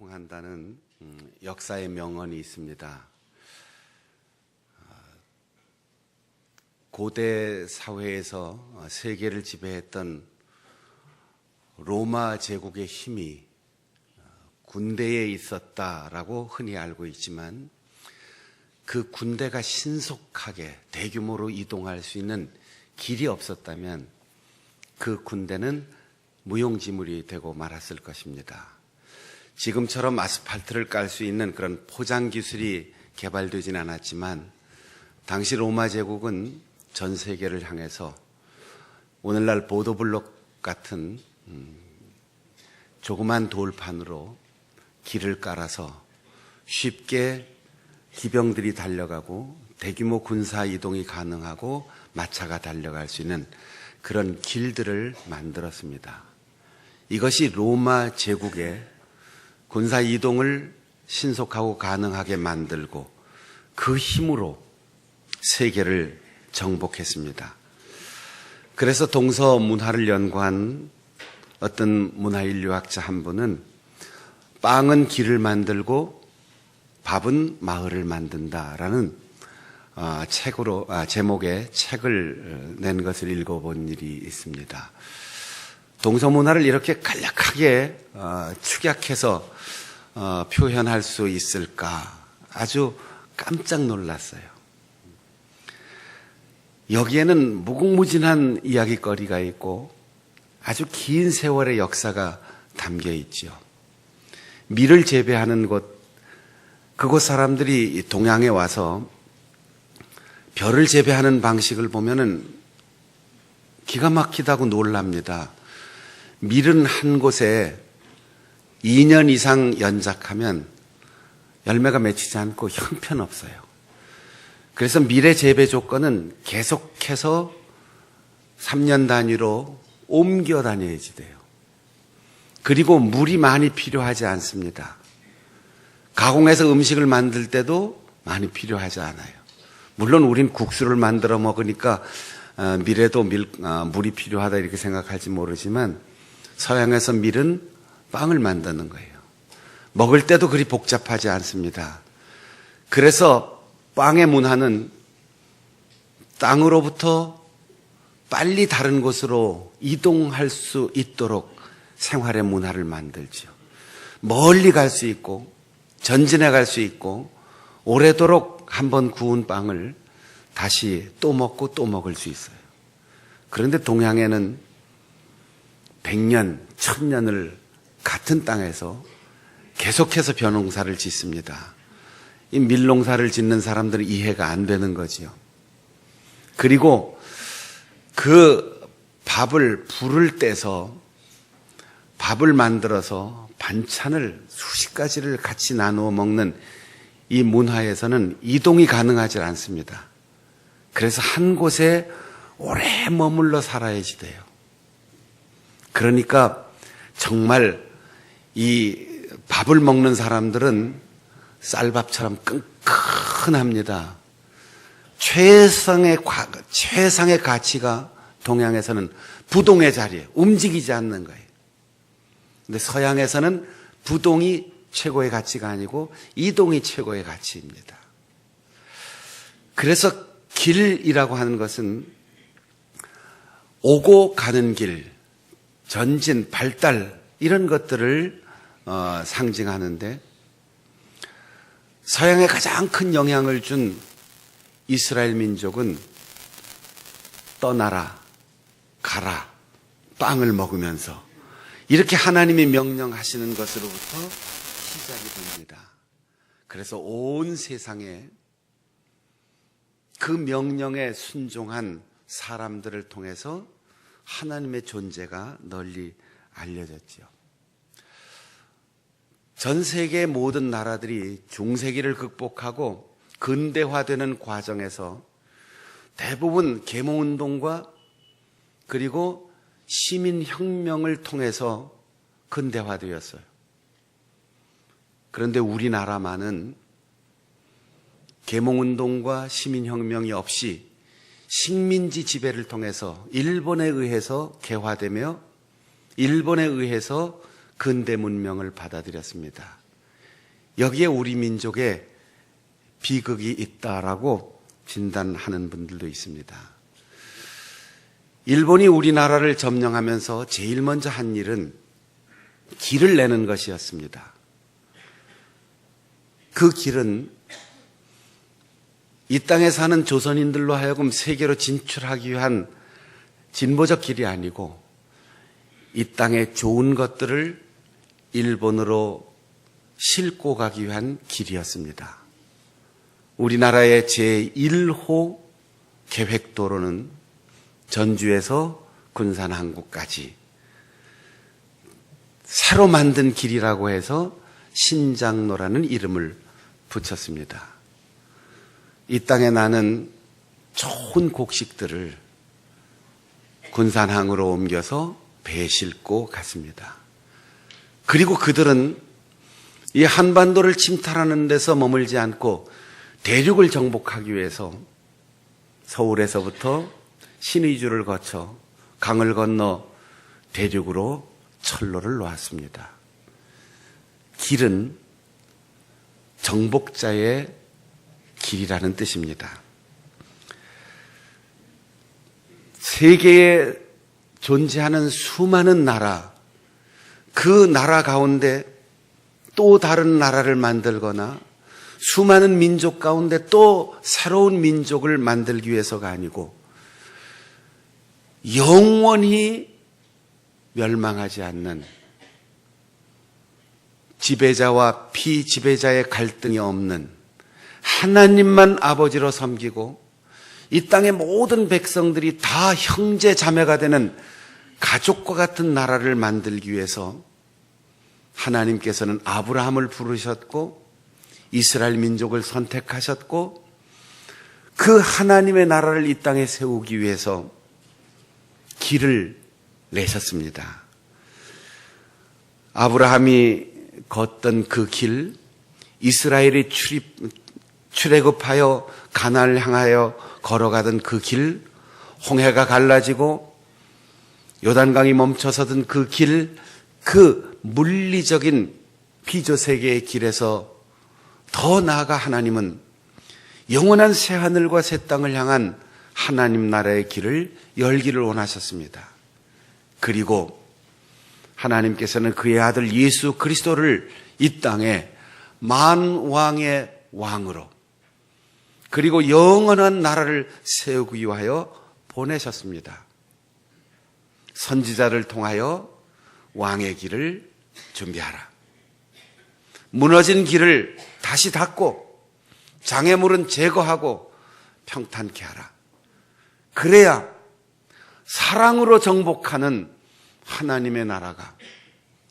통한다는 역사의 명언이 있습니다. 고대 사회에서 세계를 지배했던 로마 제국의 힘이 군대에 있었다라고 흔히 알고 있지만, 그 군대가 신속하게 대규모로 이동할 수 있는 길이 없었다면 그 군대는 무용지물이 되고 말았을 것입니다. 지금처럼 아스팔트를 깔 수 있는 그런 포장 기술이 개발되진 않았지만, 당시 로마 제국은 전 세계를 향해서 오늘날 보도블록 같은 조그만 돌판으로 길을 깔아서 쉽게 기병들이 달려가고 대규모 군사 이동이 가능하고 마차가 달려갈 수 있는 그런 길들을 만들었습니다. 이것이 로마 제국의 군사 이동을 신속하고 가능하게 만들고 그 힘으로 세계를 정복했습니다. 그래서 동서 문화를 연구한 어떤 문화인류학자 한 분은 빵은 길을 만들고 밥은 마을을 만든다라는 제목의 책을 낸 것을 읽어본 일이 있습니다. 동서 문화를 이렇게 간략하게 축약해서 표현할 수 있을까 아주 깜짝 놀랐어요. 여기에는 무궁무진한 이야기거리가 있고 아주 긴 세월의 역사가 담겨 있죠. 밀을 재배하는 그곳 사람들이 동양에 와서 벼를 재배하는 방식을 보면은 기가 막히다고 놀랍니다. 밀은 한 곳에 2년 이상 연작하면 열매가 맺히지 않고 형편없어요. 그래서 밀의 재배 조건은 계속해서 3년 단위로 옮겨 다녀야지 돼요. 그리고 물이 많이 필요하지 않습니다. 가공해서 음식을 만들 때도 많이 필요하지 않아요. 물론 우린 국수를 만들어 먹으니까 밀에도 물이 필요하다 이렇게 생각할지 모르지만, 서양에서 밀은 빵을 만드는 거예요. 먹을 때도 그리 복잡하지 않습니다. 그래서 빵의 문화는 땅으로부터 빨리 다른 곳으로 이동할 수 있도록 생활의 문화를 만들죠. 멀리 갈 수 있고 전진해 갈 수 있고 오래도록 한번 구운 빵을 다시 또 먹고 또 먹을 수 있어요. 그런데 동양에는 100년, 1000년을 같은 땅에서 계속해서 벼농사를 짓습니다. 이 밀농사를 짓는 사람들은 이해가 안 되는 거지요. 그리고 그 밥을 불을 떼서 밥을 만들어서 반찬을 수십 가지를 같이 나누어 먹는 이 문화에서는 이동이 가능하지 않습니다. 그래서 한 곳에 오래 머물러 살아야지 돼요. 그러니까 정말 이 밥을 먹는 사람들은 쌀밥처럼 끈끈합니다. 최상의 가치가 동양에서는 부동의 자리에 움직이지 않는 거예요. 근데 서양에서는 부동이 최고의 가치가 아니고 이동이 최고의 가치입니다. 그래서 길이라고 하는 것은 오고 가는 길, 전진, 발달 이런 것들을 상징하는데, 서양에 가장 큰 영향을 준 이스라엘 민족은 떠나라, 가라, 빵을 먹으면서 이렇게 하나님이 명령하시는 것으로부터 시작이 됩니다. 그래서 온 세상에 그 명령에 순종한 사람들을 통해서 하나님의 존재가 널리 알려졌죠. 전 세계의 모든 나라들이 중세기를 극복하고 근대화되는 과정에서 대부분 계몽운동과 그리고 시민혁명을 통해서 근대화되었어요. 그런데 우리나라만은 계몽운동과 시민혁명이 없이 식민지 지배를 통해서 일본에 의해서 개화되며 일본에 의해서 근대 문명을 받아들였습니다. 여기에 우리 민족의 비극이 있다라고 진단하는 분들도 있습니다. 일본이 우리나라를 점령하면서 제일 먼저 한 일은 길을 내는 것이었습니다. 그 길은 이 땅에 사는 조선인들로 하여금 세계로 진출하기 위한 진보적 길이 아니고 이 땅의 좋은 것들을 일본으로 싣고 가기 위한 길이었습니다. 우리나라의 제1호 계획도로는 전주에서 군산항구까지 새로 만든 길이라고 해서 신장로라는 이름을 붙였습니다. 이 땅에 나는 좋은 곡식들을 군산항으로 옮겨서 배에 싣고 갔습니다. 그리고 그들은 이 한반도를 침탈하는 데서 머물지 않고 대륙을 정복하기 위해서 서울에서부터 신의주를 거쳐 강을 건너 대륙으로 철로를 놓았습니다. 길은 정복자의 길이라는 뜻입니다. 세계에 존재하는 수많은 나라, 그 나라 가운데 또 다른 나라를 만들거나 수많은 민족 가운데 또 새로운 민족을 만들기 위해서가 아니고 영원히 멸망하지 않는 지배자와 피지배자의 갈등이 없는 하나님만 아버지로 섬기고 이 땅의 모든 백성들이 다 형제 자매가 되는 가족과 같은 나라를 만들기 위해서 하나님께서는 아브라함을 부르셨고 이스라엘 민족을 선택하셨고 그 하나님의 나라를 이 땅에 세우기 위해서 길을 내셨습니다. 아브라함이 걷던 그 길, 이스라엘이 출애굽하여 가나안을 향하여 걸어가던 그 길, 홍해가 갈라지고 요단강이 멈춰서던 그 길, 그 물리적인 피조세계의 길에서 더 나아가 하나님은 영원한 새하늘과 새 땅을 향한 하나님 나라의 길을 열기를 원하셨습니다. 그리고 하나님께서는 그의 아들 예수 그리스도를 이 땅에 만왕의 왕으로 그리고 영원한 나라를 세우기 위하여 보내셨습니다. 선지자를 통하여 왕의 길을 준비하라. 무너진 길을 다시 닫고 장애물은 제거하고 평탄케 하라. 그래야 사랑으로 정복하는 하나님의 나라가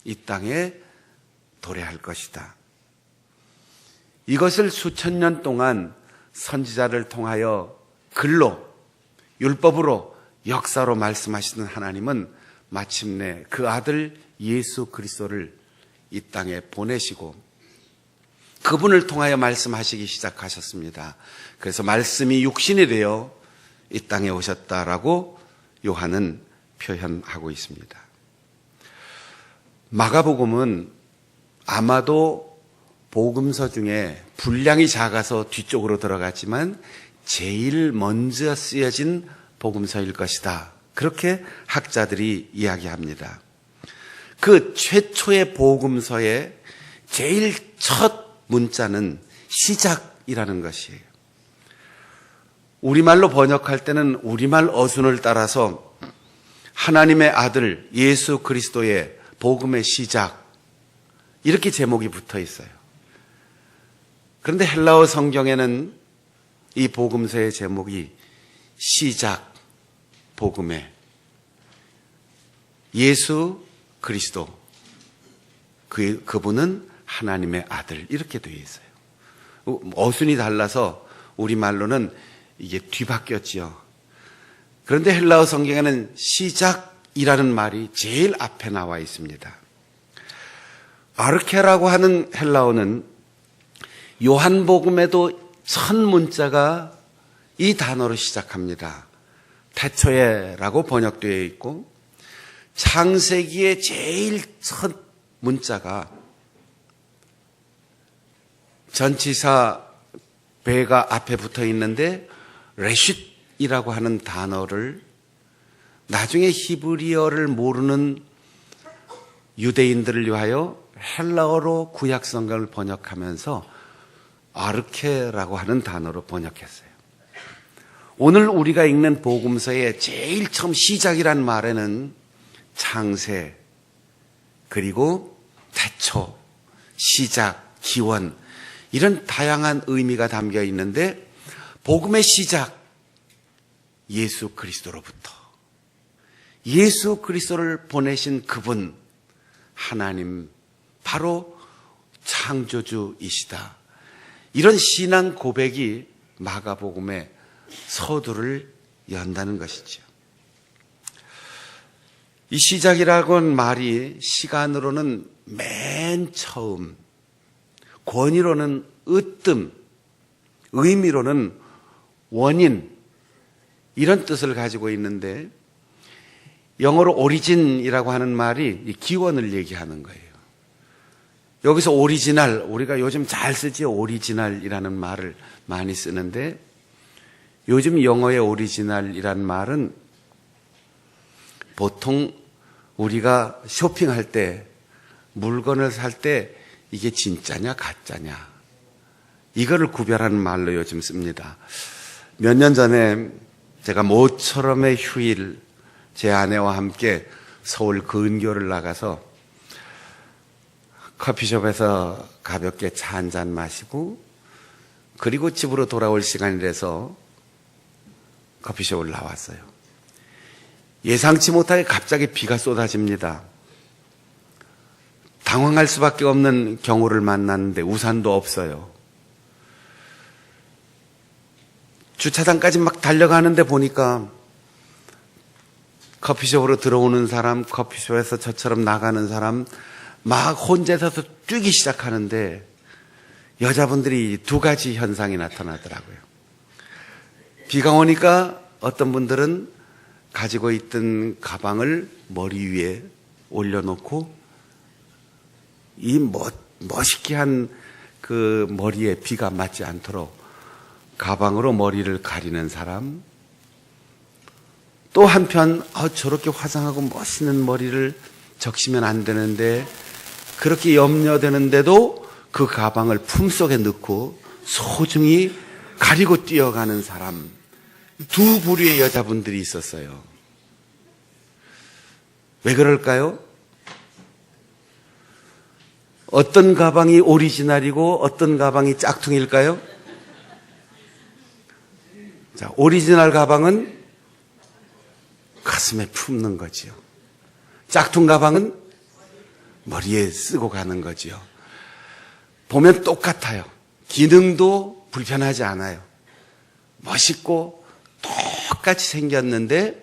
이 땅에 도래할 것이다. 이것을 수천 년 동안 선지자를 통하여 글로, 율법으로, 역사로 말씀하시는 하나님은 마침내 그 아들 예수 그리스도를 이 땅에 보내시고 그분을 통하여 말씀하시기 시작하셨습니다. 그래서 말씀이 육신이 되어 이 땅에 오셨다라고 요한은 표현하고 있습니다. 마가복음은 아마도 복음서 중에 분량이 작아서 뒤쪽으로 들어갔지만 제일 먼저 쓰여진 복음서일 것이다. 그렇게 학자들이 이야기합니다. 그 최초의 복음서의 제일 첫 문자는 시작이라는 것이에요. 우리말로 번역할 때는 우리말 어순을 따라서 하나님의 아들 예수 그리스도의 복음의 시작 이렇게 제목이 붙어 있어요. 그런데 헬라어 성경에는 이 복음서의 제목이 시작 복음의 예수 그리스도 그분은 하나님의 아들 이렇게 되어 있어요. 어순이 달라서 우리말로는 이게 뒤바뀌었지요. 그런데 헬라어 성경에는 시작이라는 말이 제일 앞에 나와 있습니다. 아르케라고 하는 헬라어는 요한복음에도 첫 문자가 이 단어로 시작합니다. 태초에라고 번역되어 있고 창세기의 제일 첫 문자가 전치사 배가 앞에 붙어 있는데 레쉿이라고 하는 단어를 나중에 히브리어를 모르는 유대인들을 위하여 헬라어로 구약 성경을 번역하면서 아르케라고 하는 단어로 번역했어요. 오늘 우리가 읽는 복음서의 제일 처음 시작이란 말에는 창세, 그리고 태초, 시작, 기원, 이런 다양한 의미가 담겨 있는데, 복음의 시작, 예수 그리스도로부터, 예수 그리스도를 보내신 그분, 하나님, 바로 창조주이시다. 이런 신앙 고백이 마가복음의 서두를 연다는 것이죠. 이 시작이라고 하는 말이 시간으로는 맨 처음, 권위로는 으뜸, 의미로는 원인, 이런 뜻을 가지고 있는데, 영어로 오리진이라고 하는 말이 이 기원을 얘기하는 거예요. 여기서 오리지널, 우리가 요즘 잘 쓰지, 오리지널이라는 말을 많이 쓰는데, 요즘 영어의 오리지널이라는 말은 보통 우리가 쇼핑할 때, 물건을 살 때 이게 진짜냐 가짜냐, 이거를 구별하는 말로 요즘 씁니다. 몇 년 전에 제가 모처럼의 휴일, 제 아내와 함께 서울 근교를 나가서 커피숍에서 가볍게 차 한 잔 마시고, 그리고 집으로 돌아올 시간이 돼서 커피숍을 나왔어요. 예상치 못하게 갑자기 비가 쏟아집니다. 당황할 수밖에 없는 경우를 만났는데 우산도 없어요. 주차장까지 막 달려가는데 보니까 커피숍으로 들어오는 사람, 커피숍에서 저처럼 나가는 사람 막 혼자서서 뛰기 시작하는데, 여자분들이 두 가지 현상이 나타나더라고요. 비가 오니까 어떤 분들은 가지고 있던 가방을 머리 위에 올려놓고 이 멋있게 한 그 머리에 비가 맞지 않도록 가방으로 머리를 가리는 사람, 또 한편 저렇게 화장하고 멋있는 머리를 적시면 안 되는데 그렇게 염려되는데도 그 가방을 품속에 넣고 소중히 가리고 뛰어가는 사람, 두 부류의 여자분들이 있었어요. 왜 그럴까요? 어떤 가방이 오리지널이고 어떤 가방이 짝퉁일까요? 자, 오리지널 가방은 가슴에 품는 거지요. 짝퉁 가방은 머리에 쓰고 가는 거지요. 보면 똑같아요. 기능도 불편하지 않아요. 멋있고 똑같이 생겼는데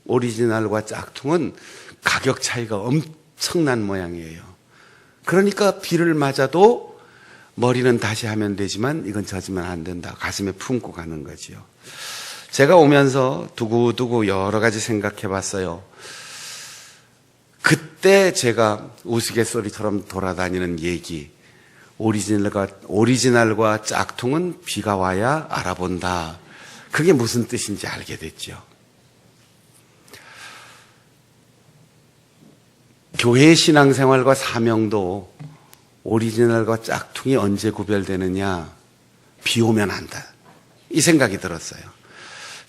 오리지널과 짝퉁은 가격 차이가 엄청난 모양이에요. 그러니까 비를 맞아도 머리는 다시 하면 되지만 이건 젖으면 안 된다. 가슴에 품고 가는 거지요. 제가 오면서 두고두고 여러 가지 생각해 봤어요. 그때 제가 우스갯소리처럼 돌아다니는 얘기, 오리지널과 짝퉁은 비가 와야 알아본다. 그게 무슨 뜻인지 알게 됐죠. 교회의 신앙생활과 사명도 오리지널과 짝퉁이 언제 구별되느냐? 비 오면 한다. 이 생각이 들었어요.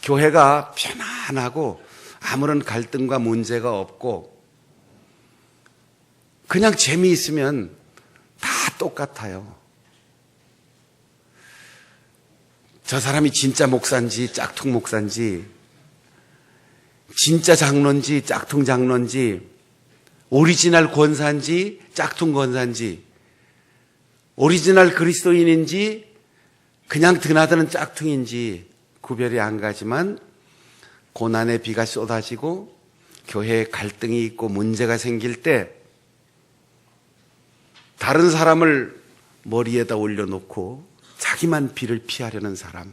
교회가 편안하고 아무런 갈등과 문제가 없고 그냥 재미있으면 다 똑같아요. 저 사람이 진짜 목사인지 짝퉁 목사인지, 진짜 장로인지 짝퉁 장로인지, 오리지널 권사인지 짝퉁 권사인지, 오리지널 그리스도인인지 그냥 드나드는 짝퉁인지 구별이 안 가지만, 고난의 비가 쏟아지고 교회에 갈등이 있고 문제가 생길 때 다른 사람을 머리에다 올려놓고 자기만 비를 피하려는 사람,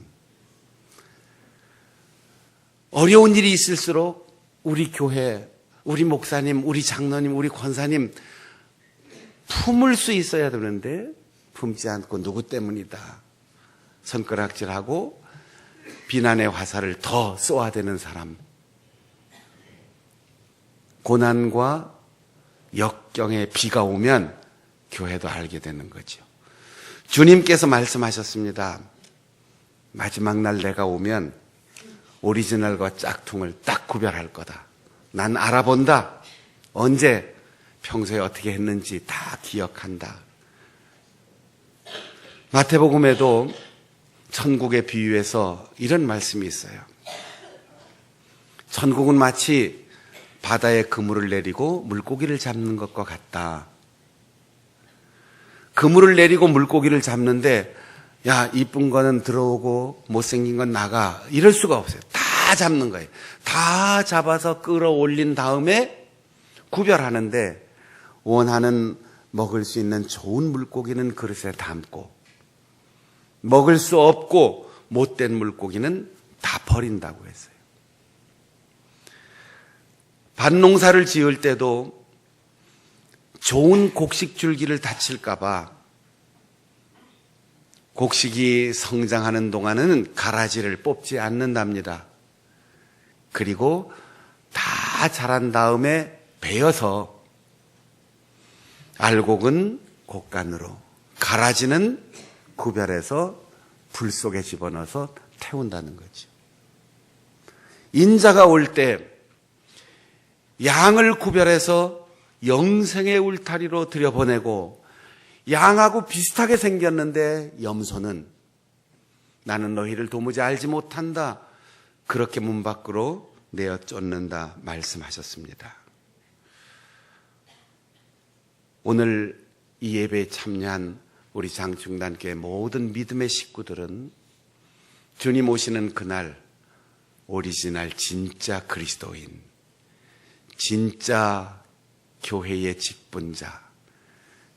어려운 일이 있을수록 우리 교회, 우리 목사님, 우리 장로님, 우리 권사님 품을 수 있어야 되는데 품지 않고 누구 때문이다. 손가락질하고 비난의 화살을 더 쏘아대는 사람. 고난과 역경의 비가 오면 교회도 알게 되는 거죠. 주님께서 말씀하셨습니다. 마지막 날 내가 오면 오리지널과 짝퉁을 딱 구별할 거다. 난 알아본다. 언제 평소에 어떻게 했는지 다 기억한다. 마태복음에도 천국의 비유에서 이런 말씀이 있어요. 천국은 마치 바다에 그물을 내리고 물고기를 잡는 것과 같다. 그물을 내리고 물고기를 잡는데 야, 이쁜 거는 들어오고 못생긴 건 나가. 이럴 수가 없어요. 다 잡는 거예요. 다 잡아서 끌어올린 다음에 구별하는데 원하는 먹을 수 있는 좋은 물고기는 그릇에 담고 먹을 수 없고 못된 물고기는 다 버린다고 했어요. 밭농사를 지을 때도 좋은 곡식 줄기를 다칠까 봐 곡식이 성장하는 동안은 가라지를 뽑지 않는답니다. 그리고 다 자란 다음에 베어서 알곡은 곡간으로, 가라지는 구별해서 불 속에 집어넣어서 태운다는 거죠. 인자가 올 때 양을 구별해서 영생의 울타리로 들여보내고 양하고 비슷하게 생겼는데 염소는 나는 너희를 도무지 알지 못한다. 그렇게 문 밖으로 내어 쫓는다 말씀하셨습니다. 오늘 이 예배에 참여한 우리 장충단교회 모든 믿음의 식구들은 주님 오시는 그날 오리지널 진짜 그리스도인, 진짜 교회의 직분자,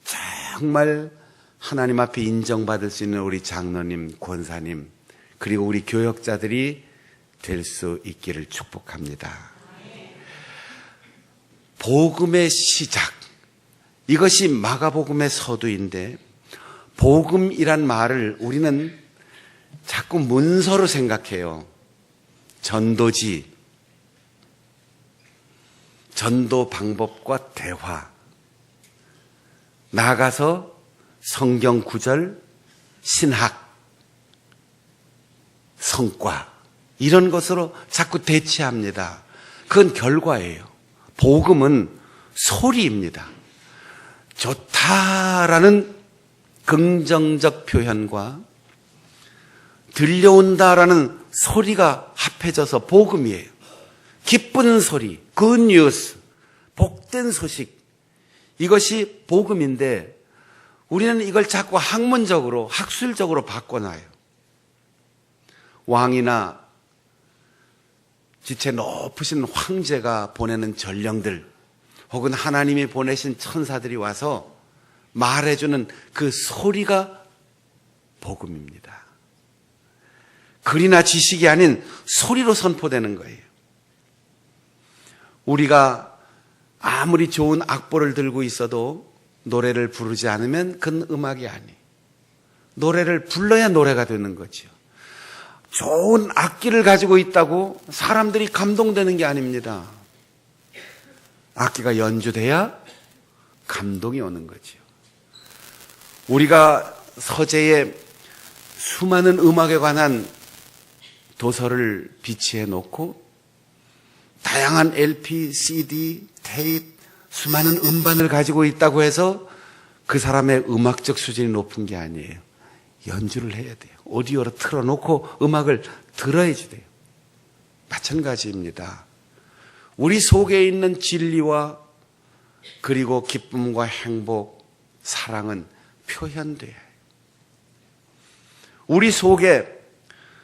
정말 하나님 앞에 인정받을 수 있는 우리 장로님, 권사님, 그리고 우리 교역자들이 될 수 있기를 축복합니다. 복음의 시작, 이것이 마가복음의 서두인데 복음이란 말을 우리는 자꾸 문서로 생각해요. 전도지, 전도 방법과 대화, 나아가서 성경 구절, 신학, 성과 이런 것으로 자꾸 대치합니다. 그건 결과예요. 복음은 소리입니다. 좋다라는 긍정적 표현과 들려온다라는 소리가 합해져서 복음이에요. 기쁜 소리, 굿뉴스, 복된 소식, 이것이 복음인데 우리는 이걸 자꾸 학문적으로, 학술적으로 바꿔놔요. 왕이나 지체 높으신 황제가 보내는 전령들 혹은 하나님이 보내신 천사들이 와서 말해주는 그 소리가 복음입니다. 글이나 지식이 아닌 소리로 선포되는 거예요. 우리가 아무리 좋은 악보를 들고 있어도 노래를 부르지 않으면 그건 음악이 아니에요. 노래를 불러야 노래가 되는 거죠. 좋은 악기를 가지고 있다고 사람들이 감동되는 게 아닙니다. 악기가 연주돼야 감동이 오는 거죠. 우리가 서재에 수많은 음악에 관한 도서를 비치해 놓고 다양한 LP, CD, 테이프, 수많은 음반을 가지고 있다고 해서 그 사람의 음악적 수준이 높은 게 아니에요. 연주를 해야 돼요. 오디오로 틀어놓고 음악을 들어야지 돼요. 마찬가지입니다. 우리 속에 있는 진리와 그리고 기쁨과 행복, 사랑은 표현돼야 해요. 우리 속에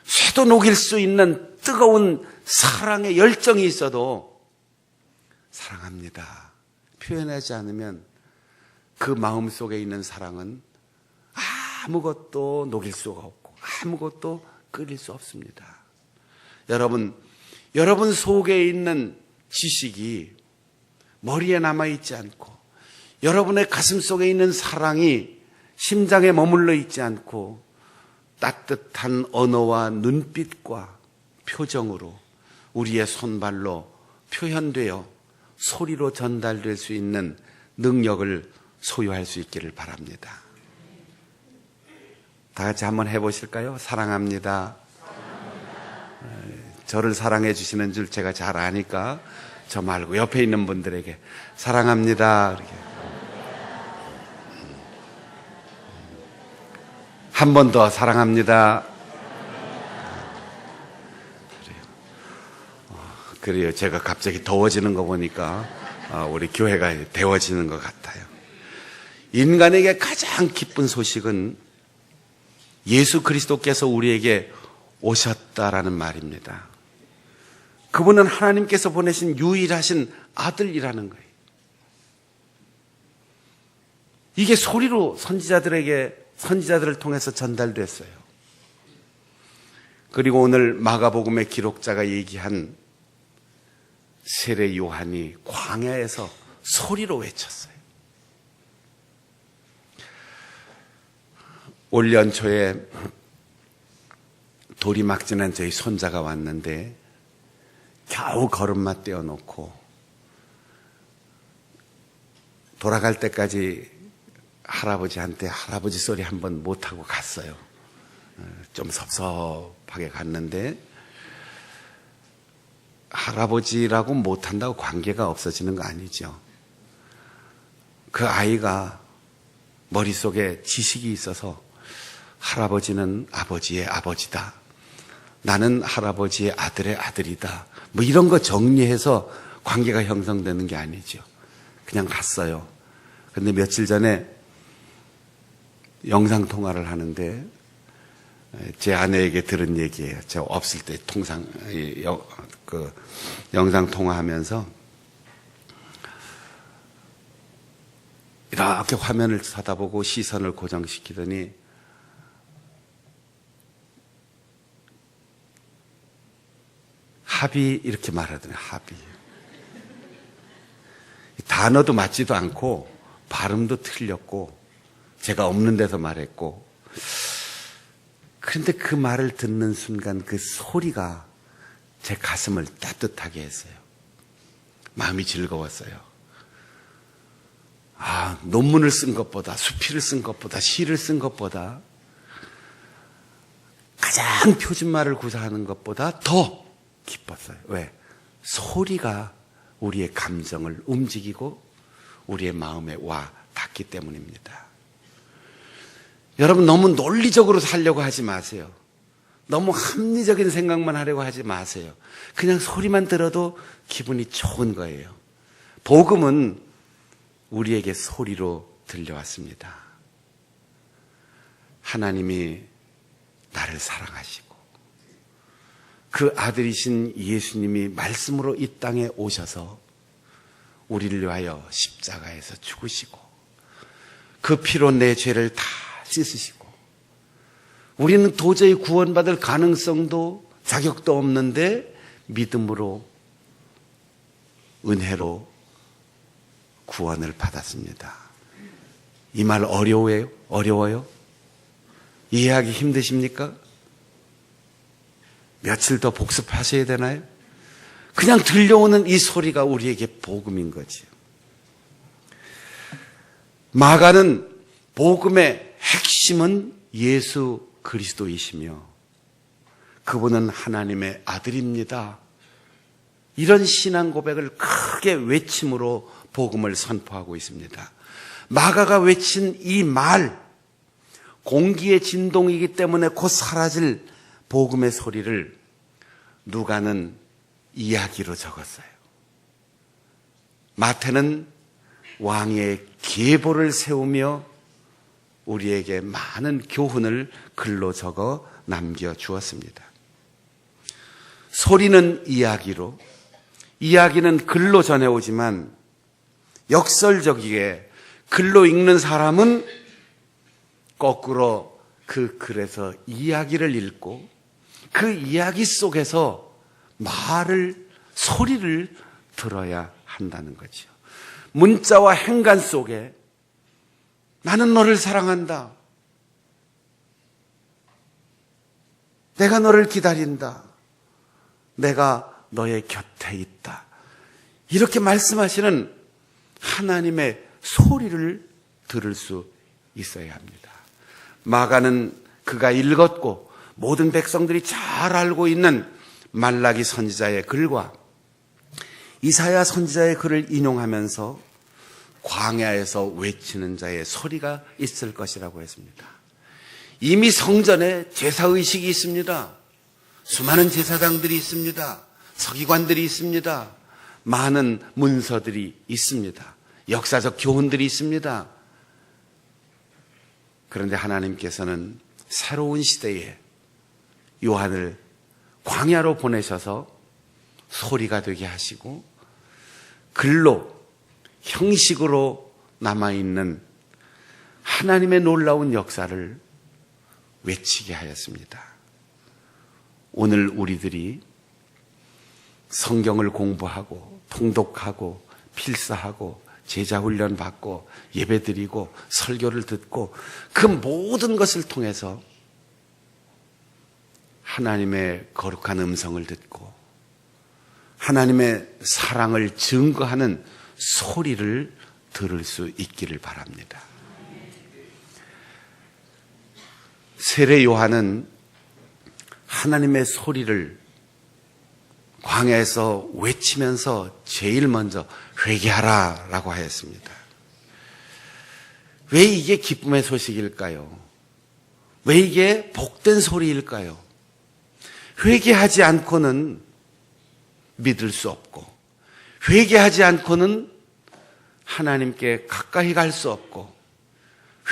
쇠도 녹일 수 있는 뜨거운 사랑의 열정이 있어도 사랑합니다 표현하지 않으면 그 마음 속에 있는 사랑은 아무것도 녹일 수가 없고 아무것도 끓일 수 없습니다. 여러분 속에 있는 지식이 머리에 남아있지 않고 여러분의 가슴 속에 있는 사랑이 심장에 머물러 있지 않고 따뜻한 언어와 눈빛과 표정으로 우리의 손발로 표현되어 소리로 전달될 수 있는 능력을 소유할 수 있기를 바랍니다. 다 같이 한번 해보실까요? 사랑합니다. 저를 사랑해 주시는 줄 제가 잘 아니까 저 말고 옆에 있는 분들에게 사랑합니다. 이렇게. 한 번 더 사랑합니다. 그래요. 제가 갑자기 더워지는 거 보니까 우리 교회가 데워지는 것 같아요. 인간에게 가장 기쁜 소식은 예수 그리스도께서 우리에게 오셨다라는 말입니다. 그분은 하나님께서 보내신 유일하신 아들이라는 거예요. 이게 소리로 선지자들을 통해서 전달됐어요. 그리고 오늘 마가복음의 기록자가 얘기한 세례 요한이 광야에서 소리로 외쳤어요. 올 연초에 돌이 막지난 저희 손자가 왔는데 겨우 걸음마 떼어놓고 돌아갈 때까지 할아버지한테 할아버지 소리 한번 못하고 갔어요. 좀 섭섭하게 갔는데 할아버지라고 못한다고 관계가 없어지는 거 아니죠. 그 아이가 머릿속에 지식이 있어서 할아버지는 아버지의 아버지다. 나는 할아버지의 아들의 아들이다. 뭐 이런 거 정리해서 관계가 형성되는 게 아니죠. 그냥 갔어요. 근데 며칠 전에 영상통화를 하는데 제 아내에게 들은 얘기예요. 제가 없을 때 영상통화하면서 이렇게 화면을 쳐다보고 시선을 고정시키더니 합의 이렇게 말하더니 합의. 단어도 맞지도 않고 발음도 틀렸고 제가 없는 데서 말했고 그런데 그 말을 듣는 순간 그 소리가 제 가슴을 따뜻하게 했어요. 마음이 즐거웠어요. 논문을 쓴 것보다 수필을 쓴 것보다 시를 쓴 것보다 가장 표준말을 구사하는 것보다 더 기뻤어요. 왜? 소리가 우리의 감정을 움직이고 우리의 마음에 와 닿기 때문입니다. 여러분 너무 논리적으로 살려고 하지 마세요. 너무 합리적인 생각만 하려고 하지 마세요. 그냥 소리만 들어도 기분이 좋은 거예요. 복음은 우리에게 소리로 들려왔습니다. 하나님이 나를 사랑하시고 그 아들이신 예수님이 말씀으로 이 땅에 오셔서 우리를 위하여 십자가에서 죽으시고 그 피로 내 죄를 다 씻으시고 우리는 도저히 구원받을 가능성도 자격도 없는데 믿음으로 은혜로 구원을 받았습니다. 이 말 어려워요? 어려워요? 이해하기 힘드십니까? 며칠 더 복습하셔야 되나요? 그냥 들려오는 이 소리가 우리에게 복음인 거지요. 마가는 복음의 핵심은 예수 그리스도이시며 그분은 하나님의 아들입니다. 이런 신앙 고백을 크게 외침으로 복음을 선포하고 있습니다. 마가가 외친 이 말, 공기의 진동이기 때문에 곧 사라질 복음의 소리를 누가는 이야기로 적었어요. 마태는 왕의 계보를 세우며 우리에게 많은 교훈을 글로 적어 남겨주었습니다. 소리는 이야기로, 이야기는 글로 전해오지만 역설적이게 글로 읽는 사람은 거꾸로 그 글에서 이야기를 읽고 그 이야기 속에서 소리를 들어야 한다는 거죠. 문자와 행간 속에 나는 너를 사랑한다. 내가 너를 기다린다. 내가 너의 곁에 있다. 이렇게 말씀하시는 하나님의 소리를 들을 수 있어야 합니다. 마가는 그가 읽었고 모든 백성들이 잘 알고 있는 말라기 선지자의 글과 이사야 선지자의 글을 인용하면서 광야에서 외치는 자의 소리가 있을 것이라고 했습니다. 이미 성전에 제사의식이 있습니다. 수많은 제사장들이 있습니다. 서기관들이 있습니다. 많은 문서들이 있습니다. 역사적 교훈들이 있습니다. 그런데 하나님께서는 새로운 시대에 요한을 광야로 보내셔서 소리가 되게 하시고 글로 형식으로 남아있는 하나님의 놀라운 역사를 외치게 하였습니다. 오늘 우리들이 성경을 공부하고 통독하고 필사하고 제자훈련 받고 예배드리고 설교를 듣고 그 모든 것을 통해서 하나님의 거룩한 음성을 듣고 하나님의 사랑을 증거하는 소리를 들을 수 있기를 바랍니다. 세례 요한은 하나님의 소리를 광야에서 외치면서 제일 먼저 회개하라 라고 하였습니다. 왜 이게 기쁨의 소식일까요? 왜 이게 복된 소리일까요? 회개하지 않고는 믿을 수 없고 회개하지 않고는 하나님께 가까이 갈 수 없고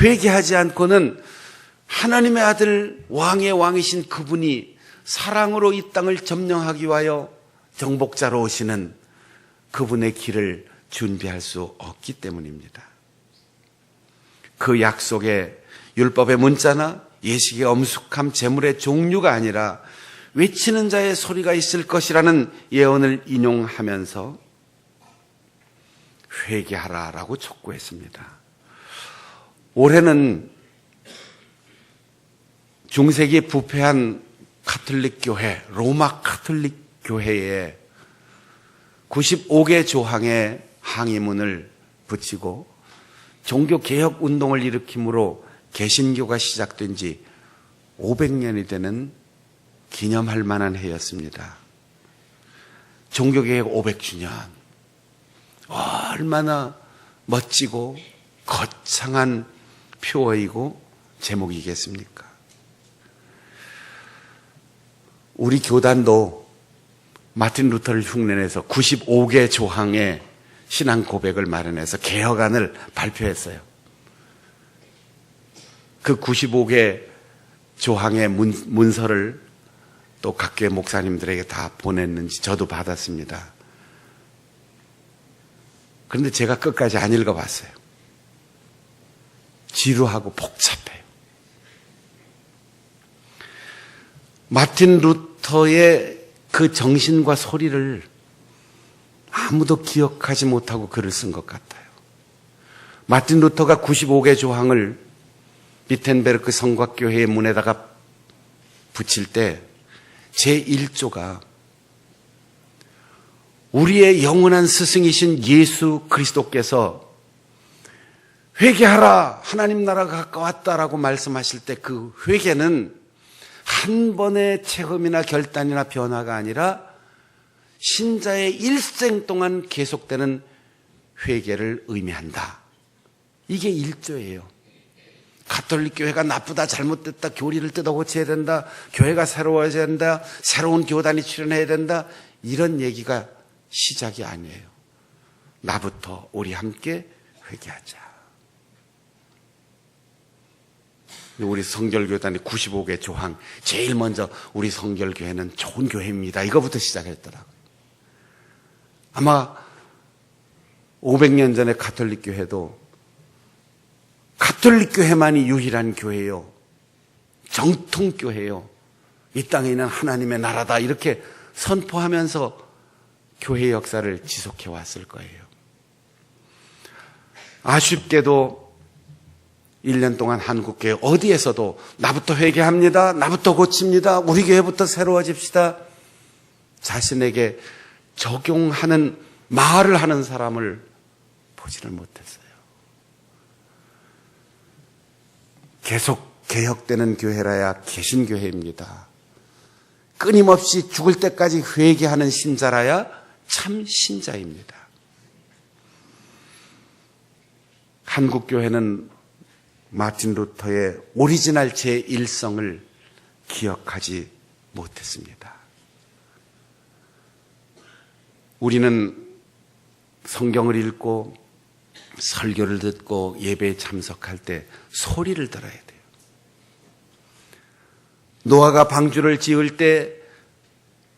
회개하지 않고는 하나님의 아들 왕의 왕이신 그분이 사랑으로 이 땅을 점령하기 위하여 정복자로 오시는 그분의 길을 준비할 수 없기 때문입니다. 그 약속의 율법의 문자나 예식의 엄숙함 제물의 종류가 아니라 외치는 자의 소리가 있을 것이라는 예언을 인용하면서 회개하라라고 촉구했습니다. 올해는 중세기에 부패한 가톨릭 교회, 로마 가톨릭 교회에 95개 조항의 항의문을 붙이고 종교개혁 운동을 일으킴으로 개신교가 시작된 지 500년이 되는 기념할 만한 해였습니다. 종교개혁 500주년. 얼마나 멋지고 거창한 표어이고 제목이겠습니까? 우리 교단도 마틴 루터를 흉내내서 95개 조항의 신앙 고백을 마련해서 개혁안을 발표했어요. 그 95개 조항의 문서를 또 각 교회 목사님들에게 다 보냈는지 저도 받았습니다. 그런데 제가 끝까지 안 읽어봤어요. 지루하고 복잡해요. 마틴 루터의 그 정신과 소리를 아무도 기억하지 못하고 글을 쓴 것 같아요. 마틴 루터가 95개 조항을 비텐베르크 성곽교회의 문에다가 붙일 때 제1조가 우리의 영원한 스승이신 예수 그리스도께서 회개하라 하나님 나라가 가까웠다라고 말씀하실 때 그 회개는 한 번의 체험이나 결단이나 변화가 아니라 신자의 일생 동안 계속되는 회개를 의미한다. 이게 1조예요. 가톨릭 교회가 나쁘다, 잘못됐다, 교리를 뜯어 고쳐야 된다, 교회가 새로워져야 된다, 새로운 교단이 출현해야 된다, 이런 얘기가 시작이 아니에요. 나부터 우리 함께 회개하자. 우리 성결교단의 95개 조항, 제일 먼저 우리 성결교회는 좋은 교회입니다. 이거부터 시작했더라고요. 아마 500년 전에 가톨릭 교회도 가톨릭 교회만이 유일한 교회요, 정통 교회요, 이 땅에 있는 하나님의 나라다 이렇게 선포하면서 교회 역사를 지속해 왔을 거예요. 아쉽게도 1년 동안 한국교회 어디에서도 나부터 회개합니다, 나부터 고칩니다, 우리 교회부터 새로워집시다, 자신에게 적용하는 말을 하는 사람을 보지를 못했어요. 계속 개혁되는 교회라야 개신교회입니다. 끊임없이 죽을 때까지 회개하는 신자라야 참 신자입니다. 한국교회는 마틴 루터의 오리지널 제1성을 기억하지 못했습니다. 우리는 성경을 읽고 설교를 듣고 예배에 참석할 때 소리를 들어야 돼요. 노아가 방주를 지을 때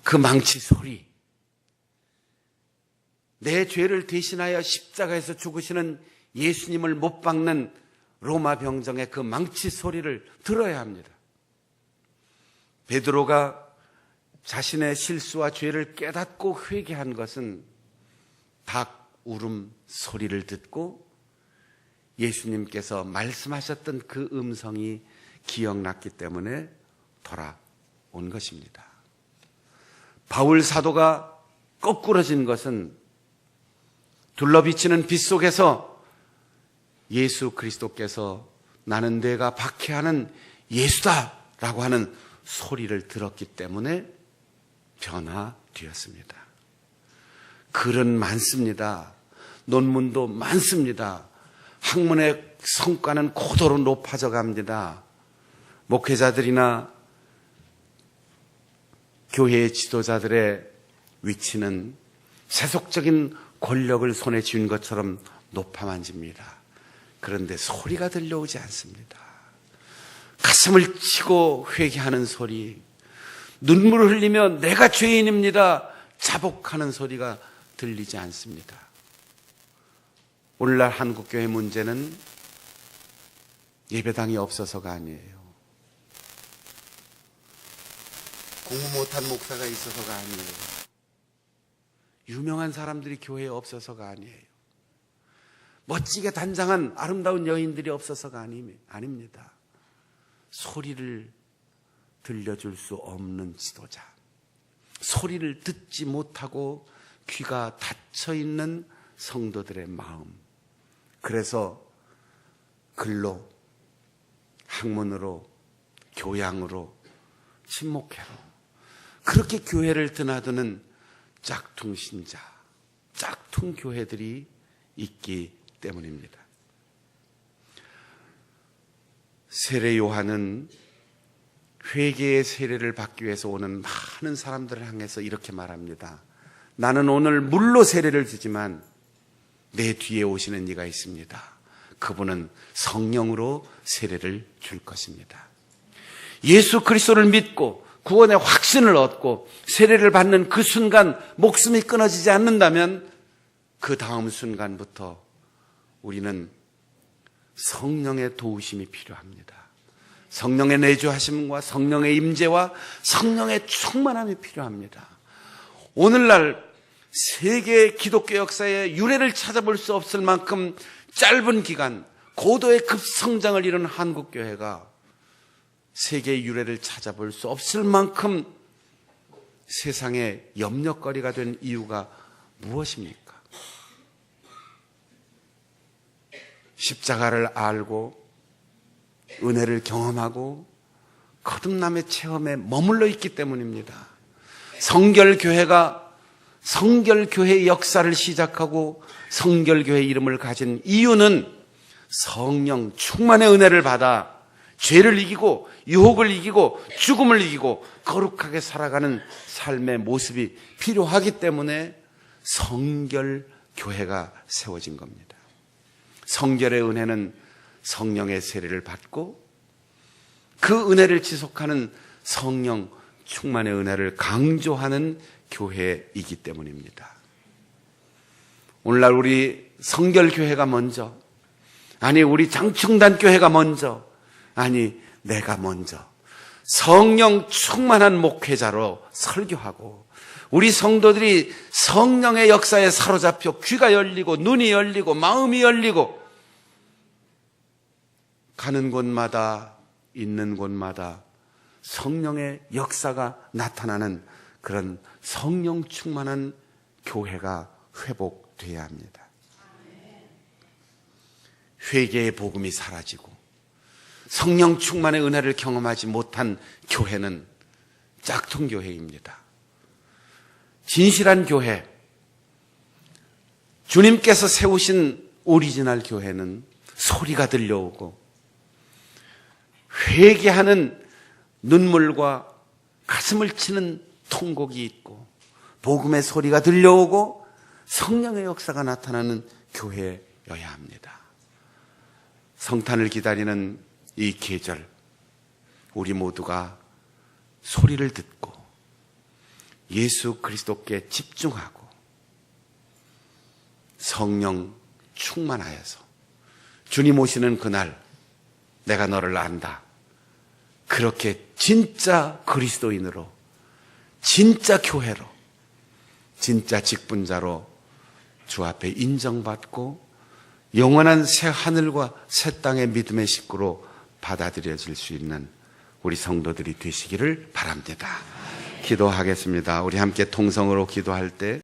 그 망치 소리, 내 죄를 대신하여 십자가에서 죽으시는 예수님을 못 박는 로마 병정의 그 망치 소리를 들어야 합니다. 베드로가 자신의 실수와 죄를 깨닫고 회개한 것은 닭 울음 소리를 듣고 예수님께서 말씀하셨던 그 음성이 기억났기 때문에 돌아온 것입니다. 바울 사도가 거꾸러진 것은 둘러비치는 빛 속에서 예수 그리스도께서 나는 내가 박해하는 예수다라고 하는 소리를 들었기 때문에 변화되었습니다. 글은 많습니다. 논문도 많습니다. 학문의 성과는 고도로 높아져 갑니다. 목회자들이나 교회의 지도자들의 위치는 세속적인 권력을 손에 쥐은 것처럼 높아만집니다. 그런데 소리가 들려오지 않습니다. 가슴을 치고 회개하는 소리, 눈물을 흘리며 내가 죄인입니다 자복하는 소리가 들리지 않습니다. 오늘날 한국교회 문제는 예배당이 없어서가 아니에요. 공부 못한 목사가 있어서가 아니에요. 유명한 사람들이 교회에 없어서가 아니에요. 멋지게 단장한 아름다운 여인들이 없어서가 아닙니다. 소리를 들려줄 수 없는 지도자, 소리를 듣지 못하고 귀가 닫혀있는 성도들의 마음, 그래서 글로, 학문으로, 교양으로, 친목회로 그렇게 교회를 드나드는 짝퉁 신자, 짝퉁 교회들이 있기 때문입니다. 세례 요한은 회개의 세례를 받기 위해서 오는 많은 사람들을 향해서 이렇게 말합니다. 나는 오늘 물로 세례를 주지만 내 뒤에 오시는 이가 있습니다. 그분은 성령으로 세례를 줄 것입니다. 예수 그리스도를 믿고 구원의 확신을 얻고 세례를 받는 그 순간 목숨이 끊어지지 않는다면 그 다음 순간부터 우리는 성령의 도우심이 필요합니다. 성령의 내주하심과 성령의 임재와 성령의 충만함이 필요합니다. 오늘날 세계 기독교 역사의 유래를 찾아볼 수 없을 만큼 짧은 기간 고도의 급성장을 이룬 한국교회가 세계의 유래를 찾아볼 수 없을 만큼 세상의 염려거리가 된 이유가 무엇입니까? 십자가를 알고 은혜를 경험하고 거듭남의 체험에 머물러 있기 때문입니다. 성결교회가 성결교회의 역사를 시작하고 성결교회 이름을 가진 이유는 성령 충만의 은혜를 받아 죄를 이기고 유혹을 이기고 죽음을 이기고 거룩하게 살아가는 삶의 모습이 필요하기 때문에 성결교회가 세워진 겁니다. 성결의 은혜는 성령의 세례를 받고 그 은혜를 지속하는 성령 충만의 은혜를 강조하는 교회이기 때문입니다. 오늘날 우리 성결교회가 먼저, 아니 우리 장충단 교회가 먼저, 아니 내가 먼저 성령 충만한 목회자로 설교하고 우리 성도들이 성령의 역사에 사로잡혀 귀가 열리고 눈이 열리고 마음이 열리고 가는 곳마다, 있는 곳마다 성령의 역사가 나타나는 그런 성령 충만한 교회가 회복돼야 합니다. 회개의 복음이 사라지고 성령 충만의 은혜를 경험하지 못한 교회는 짝퉁 교회입니다. 진실한 교회, 주님께서 세우신 오리지널 교회는 소리가 들려오고 회개하는 눈물과 가슴을 치는 통곡이 있고 복음의 소리가 들려오고 성령의 역사가 나타나는 교회여야 합니다. 성탄을 기다리는 이 계절, 우리 모두가 소리를 듣고 예수 그리스도께 집중하고 성령 충만하여서 주님 오시는 그날 내가 너를 안다. 그렇게 진짜 그리스도인으로, 진짜 교회로, 진짜 직분자로 주 앞에 인정받고 영원한 새 하늘과 새 땅의 믿음의 식구로 받아들여질 수 있는 우리 성도들이 되시기를 바랍니다. 기도하겠습니다. 우리 함께 통성으로 기도할 때